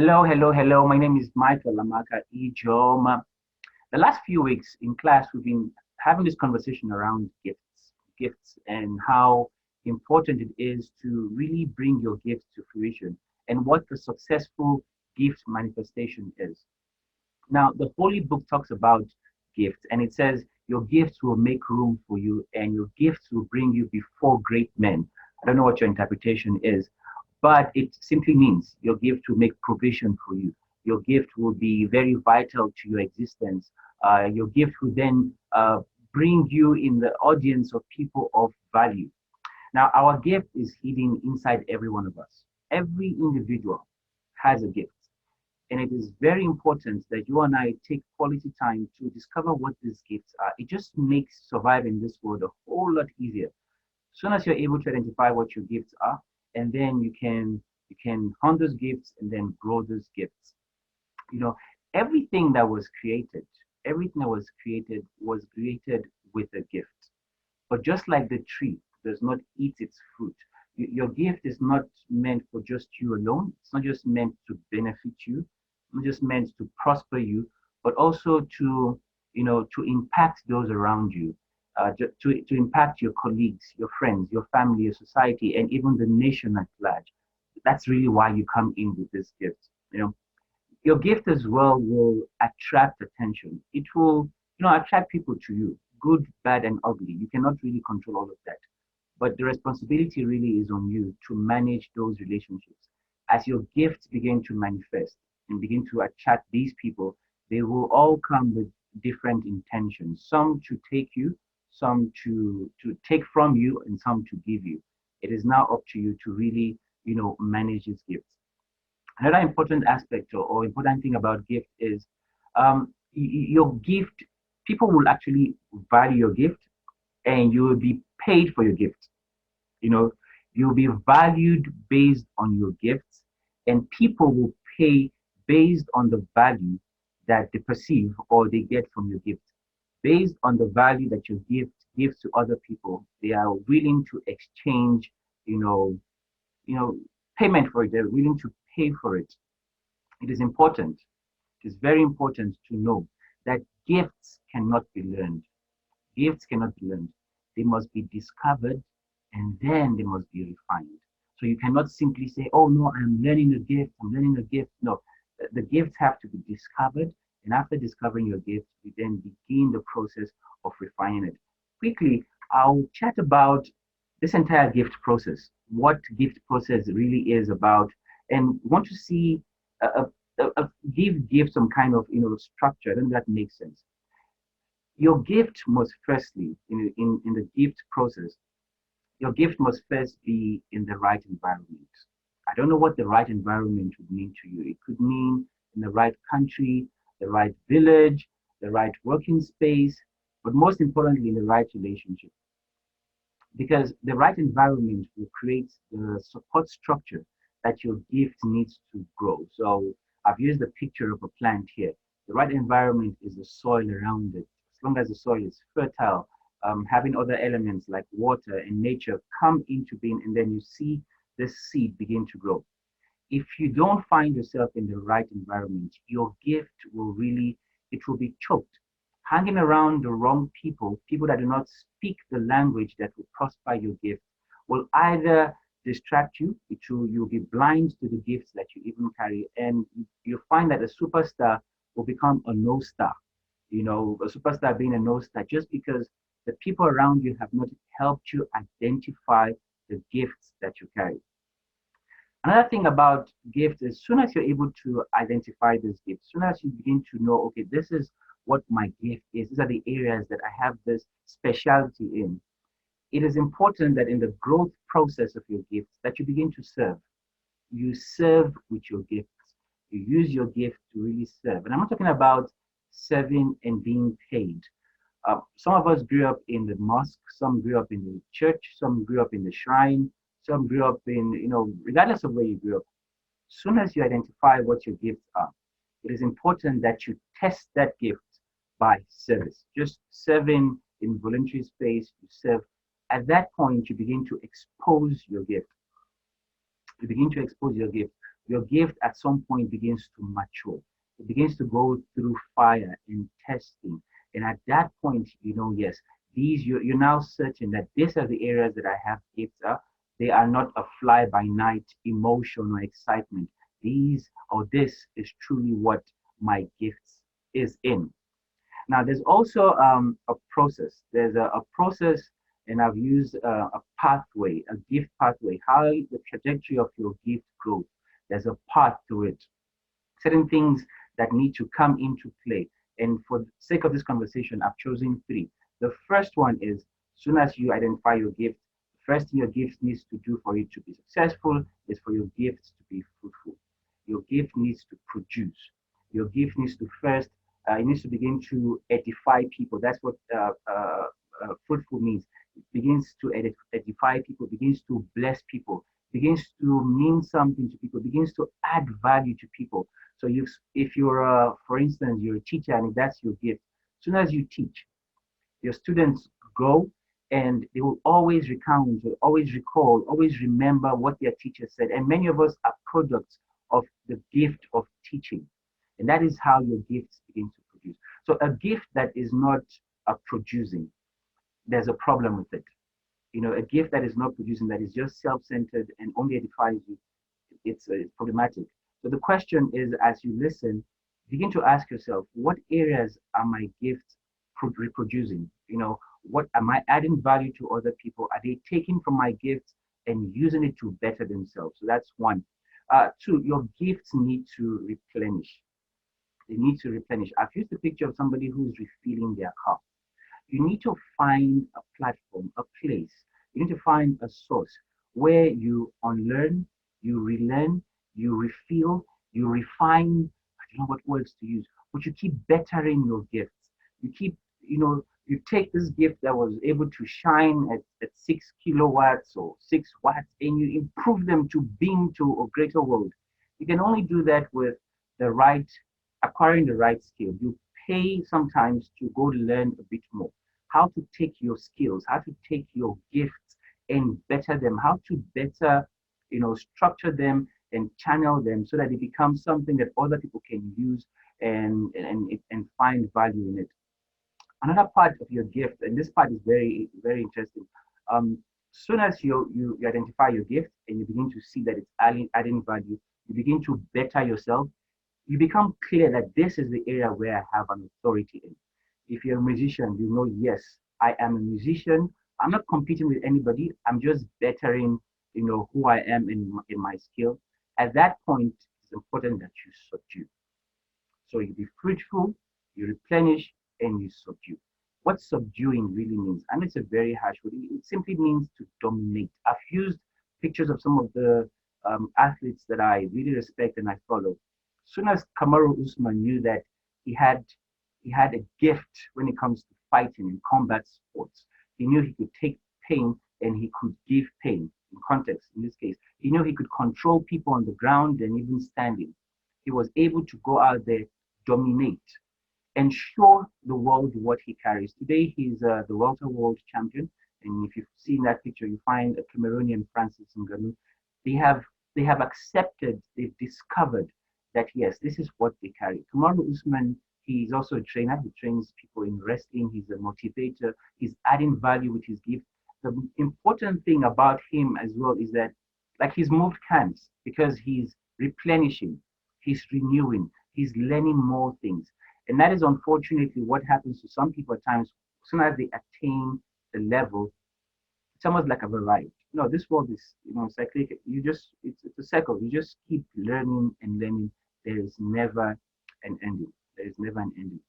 Hello. My name is Michael Lamaka Ijoma. The last few weeks in class, we've been having this conversation around gifts, and how important it is to really bring your gifts to fruition and what the successful gift manifestation is. Now, the Holy Book talks about gifts, and it says, your gifts will make room for you, and your gifts will bring you before great men. I don't know what your interpretation is, but it simply means your gift will make provision for you. Your gift will be very vital to your existence. Your gift will then bring you in the audience of people of value. Now, our gift is hidden inside every one of us. Every individual has a gift. And it is very important that you and I take quality time to discover what these gifts are. It just makes surviving this world a whole lot easier. As soon as you're able to identify what your gifts are, and then you can hone those gifts and then grow those gifts. You know, everything that was created, everything that was created with a gift. But just like the tree does not eat its fruit, your gift is not meant for just you alone. It's not just meant to benefit you, it's not just meant to prosper you, but also to impact those around you, to impact your colleagues, your friends, your family, your society, and even the nation at large. That's really why you come in with this gift. You know, your gift as well will attract attention. It will, attract people to you, good, bad, and ugly. You cannot really control all of that. But the responsibility really is on you to manage those relationships. As your gifts begin to manifest and begin to attract these people, they will all come with different intentions. Some to take you, some to take from you, and some to give you. It is now up to you to really, manage these gifts. Another important aspect or important thing about gift is your gift, people will actually value your gift, and you will be paid for your gift. You know, you'll be valued based on your gifts, and people will pay based on the value that they perceive or they get from your gift. Based on the value that your gift gives to other people, they are willing to exchange, you know, you know, payment for it. They're willing to pay for it. It is important. It is very important to know that gifts cannot be learned. Gifts cannot be learned. They must be discovered, and then they must be refined. So you cannot simply say, oh no, I'm learning a gift, I'm learning a gift. No, the gifts have to be discovered. And after discovering your gift, we then begin the process of refining it. Quickly, I'll chat about this entire gift process, what gift process really is about, and want to see, give some kind of structure. I think that makes sense. Your gift must firstly, in the gift process, your gift must first be in the right environment. I don't know what the right environment would mean to you. It could mean in the right country, the right village, the right working space, but most importantly, in the right relationship. Because the right environment will create the support structure that your gift needs to grow. So I've used the picture of a plant here. The right environment is the soil around it. As long as the soil is fertile, having other elements like water and nature come into being, and then you see this seed begin to grow. If you don't find yourself in the right environment, your gift will really, it will be choked. Hanging around the wrong people, people that do not speak the language that will prosper your gift, will either distract you, you'll be blind to the gifts that you even carry, and you find that a superstar will become a no star. A superstar being a no star just because the people around you have not helped you identify the gifts that you carry. Another thing about gifts is, soon as you're able to identify these gifts, soon as you begin to know, okay, this is what my gift is, these are the areas that I have this specialty in. It is important that in the growth process of your gifts that you begin to serve. You serve with your gifts. You use your gift to really serve. And I'm not talking about serving and being paid. Some of us grew up in the mosque, some grew up in the church, some grew up in the shrine, some grew up in, regardless of where you grew up. As soon as you identify what your gifts are, it is important that you test that gift by service. Just serving in voluntary space, you serve. At that point, you begin to expose your gift. You begin to expose your gift. Your gift at some point begins to mature. It begins to go through fire and testing. And at that point, yes, you're now certain that these are the areas that I have gifts are. They are not a fly by night emotion or excitement. These or this is truly what my gifts is in. Now, there's also a process. There's a process, and I've used a pathway, a gift pathway, how the trajectory of your gift growth. There's a path to it. Certain things that need to come into play. And for the sake of this conversation, I've chosen three. The first one is, as soon as you identify your gift, the first thing your gift needs to do for you to be successful is for your gift to be fruitful. Your gift needs to produce. Your gift needs to first, it needs to begin to edify people. That's what fruitful means. It begins to edify people, begins to bless people, begins to mean something to people, begins to add value to people. So if you're, for instance, you're a teacher and if that's your gift, as soon as you teach, your students go and they will always recount, always recall, always remember what their teacher said. And many of us are products of the gift of teaching. And that is how your gifts begin to produce. So a gift that is not producing, there's a problem with it. A gift that is not producing, that is just self-centered and only edifies you, it's problematic. So the question is, as you listen, begin to ask yourself, what areas are my gifts reproducing? What am I adding value to other people? Are they taking from my gifts and using it to better themselves? So that's one. Two, your gifts need to replenish. They need to replenish. I've used the picture of somebody who's refilling their cup. You need to find a platform, a place. You need to find a source where you unlearn, you relearn, you refill, you refine. I don't know what words to use, but you keep bettering your gifts. You keep, you take this gift that was able to shine at 6 kilowatts or 6 watts and you improve them to beam to a greater world. You can only do that with the right, acquiring the right skill. You pay sometimes to go learn a bit more. How to take your skills, how to take your gifts and better them, how to better, structure them and channel them so that it becomes something that other people can use and find value in it. Another part of your gift, and this part is very, very interesting. Soon as you identify your gift and you begin to see that it's adding value, you begin to better yourself. You become clear that this is the area where I have an authority in. If you're a musician, yes, I am a musician. I'm not competing with anybody. I'm just bettering, who I am in my skill. At that point, it's important that you subdue. So you be fruitful, you replenish, and you subdue. What subduing really means, and it's a very harsh word, it simply means to dominate. I've used pictures of some of the athletes that I really respect and I follow. As soon as Kamaru Usman knew that he had a gift when it comes to fighting in combat sports, he knew he could take pain and he could give pain. In context, in this case, he knew he could control people on the ground and even standing. He was able to go out there, dominate, and show the world what he carries. Today, he's the welter world champion. And if you've seen that picture, you find a Cameroonian, Francis Ngannou. They have accepted, they've discovered that yes, this is what they carry. Kamaru Usman, he's also a trainer. He trains people in wrestling. He's a motivator. He's adding value with his gift. The important thing about him as well is that, like, he's moved camps because he's replenishing, he's renewing, he's learning more things. And that is unfortunately what happens to some people at times. As soon as they attain the level, it's almost like a variety. No, this world is, cyclic. It's a cycle. You just keep learning and learning. There is never an ending. There is never an ending.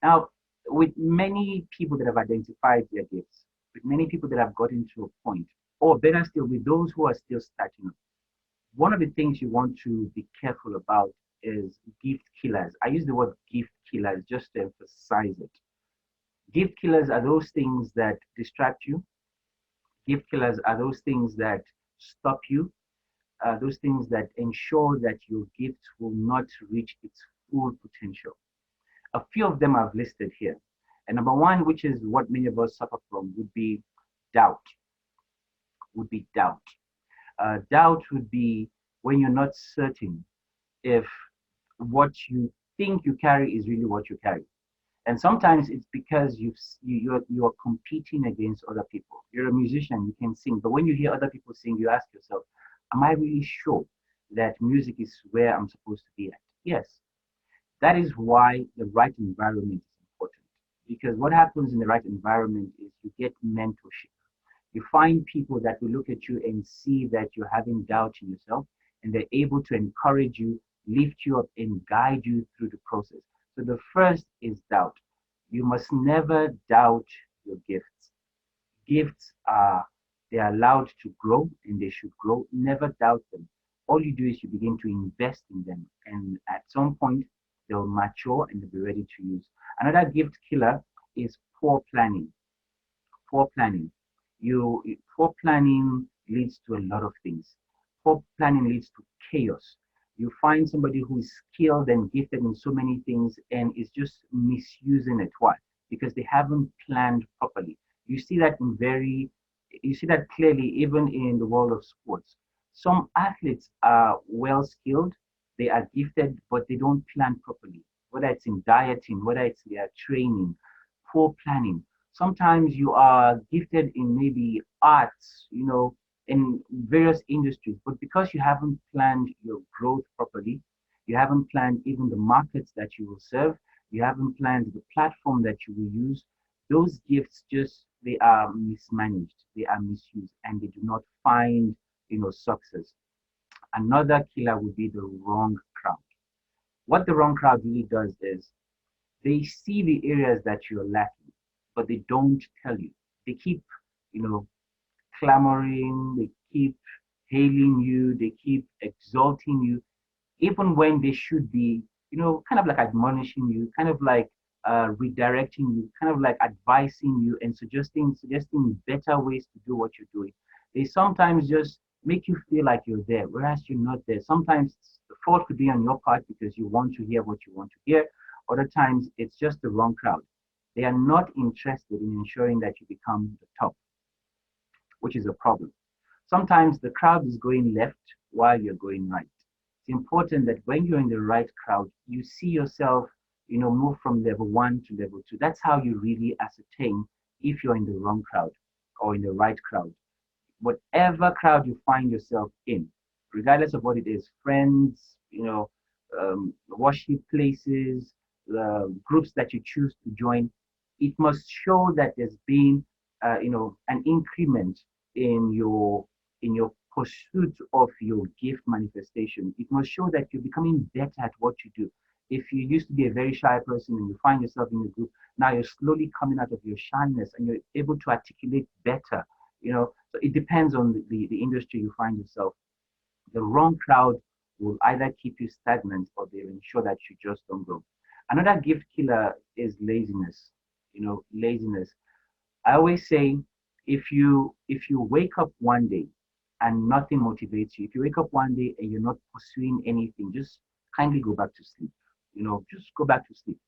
Now, with many people that have identified their gifts, with many people that have gotten to a point, or better still, with those who are still starting up, one of the things you want to be careful about is gift killers. I use the word gift killers just to emphasize it. Gift killers are those things that distract you. Gift killers are those things that stop you, those things that ensure that your gift will not reach its full potential. A few of them I've listed here. And number one, which is what many of us suffer from, would be doubt. Doubt would be when you're not certain if what you think you carry is really what you carry. And sometimes it's because you're competing against other people. You're a musician, you can sing, but when you hear other people sing, you ask yourself, am I really sure that music is where I'm supposed to be at? Yes. That is why the right environment is important. Because what happens in the right environment is you get mentorship. You find people that will look at you and see that you're having doubt in yourself, and they're able to encourage you, lift you up, and guide you through the process. So the first is doubt. You must never doubt your gifts. Gifts are they are allowed to grow and they should grow. Never doubt them. All you do is you begin to invest in them, and at some point they'll mature and they'll be ready to use. Another gift killer is poor planning. Poor planning. Poor planning leads to a lot of things. Poor planning leads to chaos. You find somebody who is skilled and gifted in so many things and is just misusing it. Why? Because they haven't planned properly. You see that in very you see that clearly even in the world of sports. Some athletes are well skilled, they are gifted, but they don't plan properly. Whether it's in dieting, whether it's their training, poor planning. Sometimes you are gifted in maybe arts, in various industries, but because you haven't planned your growth properly, you haven't planned even the markets that you will serve, you haven't planned the platform that you will use, those gifts just they are mismanaged, they are misused, and they do not find success. Another killer would be the wrong crowd. What the wrong crowd really does is they see the areas that you're lacking, but they don't tell you. They keep, you know, clamoring, they keep hailing you, they keep exalting you, even when they should be, kind of like admonishing you, kind of like redirecting you, kind of like advising you and suggesting better ways to do what you're doing. They sometimes just make you feel like you're there, whereas you're not there. Sometimes the fault could be on your part because you want to hear what you want to hear. Other times it's just the wrong crowd. They are not interested in ensuring that you become the top, which is a problem. Sometimes the crowd is going left while you're going right. It's important that when you're in the right crowd, you see yourself, move from level one to level two. That's how you really ascertain if you're in the wrong crowd or in the right crowd. Whatever crowd you find yourself in, regardless of what it is, friends, worship places, the groups that you choose to join, it must show that there's been, an increment in your pursuit of your gift manifestation. It must show that you're becoming better at what you do. If you used to be a very shy person and you find yourself in a group, now you're slowly coming out of your shyness and you're able to articulate better. So it depends on the industry you find yourself. The wrong crowd will either keep you stagnant or they will ensure that you just don't grow. Another gift killer is laziness. Laziness. I always say if you wake up one day and nothing motivates you, if you wake up one day and you're not pursuing anything, just kindly go back to sleep. Just go back to sleep.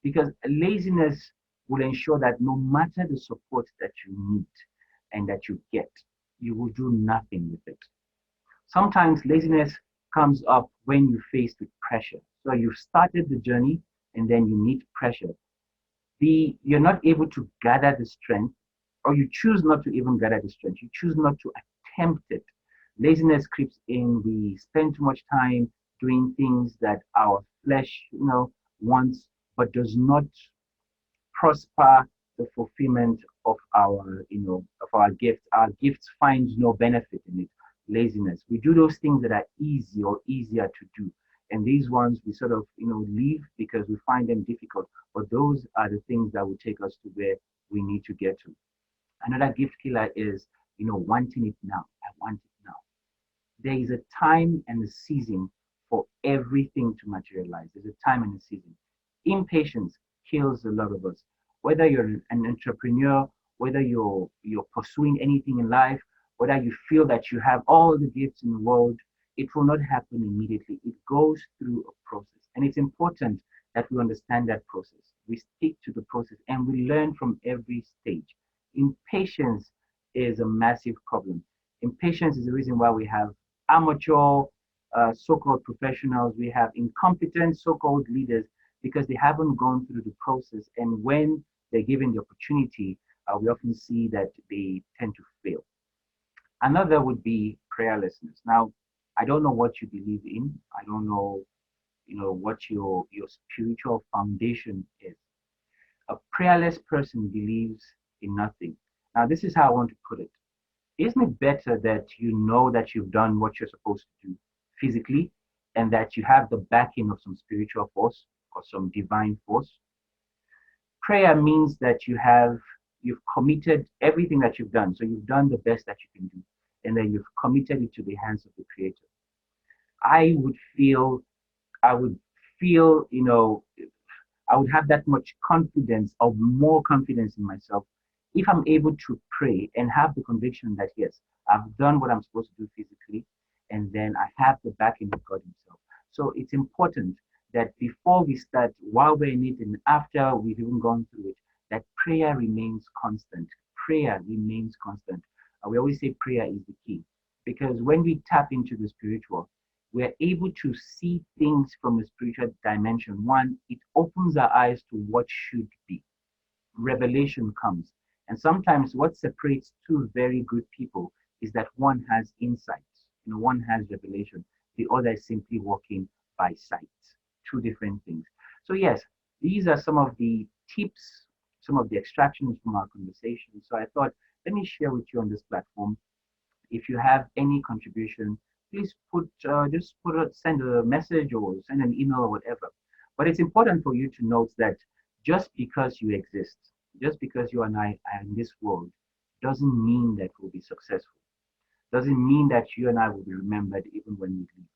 Because laziness will ensure that no matter the support that you need and that you get, you will do nothing with it. Sometimes laziness comes up when you're faced with pressure. So you've started the journey and then you need pressure. You're not able to gather the strength, or you choose not to even gather the strength. You choose not to attempt it. Laziness creeps in. We spend too much time doing things that our flesh, wants, but does not prosper the fulfillment of our gifts. Our gifts find no benefit in it. Laziness. We do those things that are easy or easier to do. And these ones we sort of, leave because we find them difficult. But those are the things that will take us to where we need to get to. Another gift killer is, wanting it now. I want it now. There is a time and a season for everything to materialize. There's a time and a season. Impatience kills a lot of us. Whether you're an entrepreneur, whether you're pursuing anything in life, whether you feel that you have all the gifts in the world, it will not happen immediately. It goes through a process. And it's important that we understand that process. We stick to the process and we learn from every stage. Impatience is a massive problem. Impatience is the reason why we have amateur so-called professionals, we have incompetent so-called leaders because they haven't gone through the process. And when they're given the opportunity, we often see that they tend to fail. Another would be prayerlessness. Now, I don't know what you believe in. I don't know, what your spiritual foundation is. A prayerless person believes in nothing. Now, this is how I want to put it. Isn't it better that you know that you've done what you're supposed to do physically and that you have the backing of some spiritual force or some divine force? Prayer means that you've committed everything that you've done. So you've done the best that you can do, and then you've committed it to the hands of the Creator. I would feel, I would feel, I would have that much confidence or more confidence in myself if I'm able to pray and have the conviction that yes, I've done what I'm supposed to do physically, and then I have the backing of God Himself. So it's important that before we start, while we're in it, and after we've even gone through it, that prayer remains constant. Prayer remains constant. We always say prayer is the key because when we tap into the spiritual, we're able to see things from a spiritual dimension. One, it opens our eyes to what should be. Revelation comes. And sometimes what separates two very good people is that one has insights, one has revelation, the other is simply walking by sight. Two different things. So, yes, these are some of the tips, some of the extractions from our conversation. So, I thought, let me share with you on this platform. If you have any contribution, please send a message or send an email or whatever. But it's important for you to note that just because you exist, just because you and I are in this world, doesn't mean that we'll be successful. Doesn't mean that you and I will be remembered even when we leave.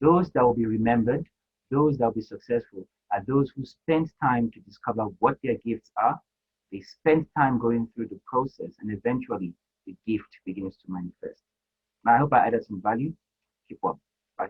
Those that will be remembered, those that will be successful, are those who spent time to discover what their gifts are. They spent time going through the process, and eventually the gift begins to manifest. I hope I added some value. Keep up. Bye.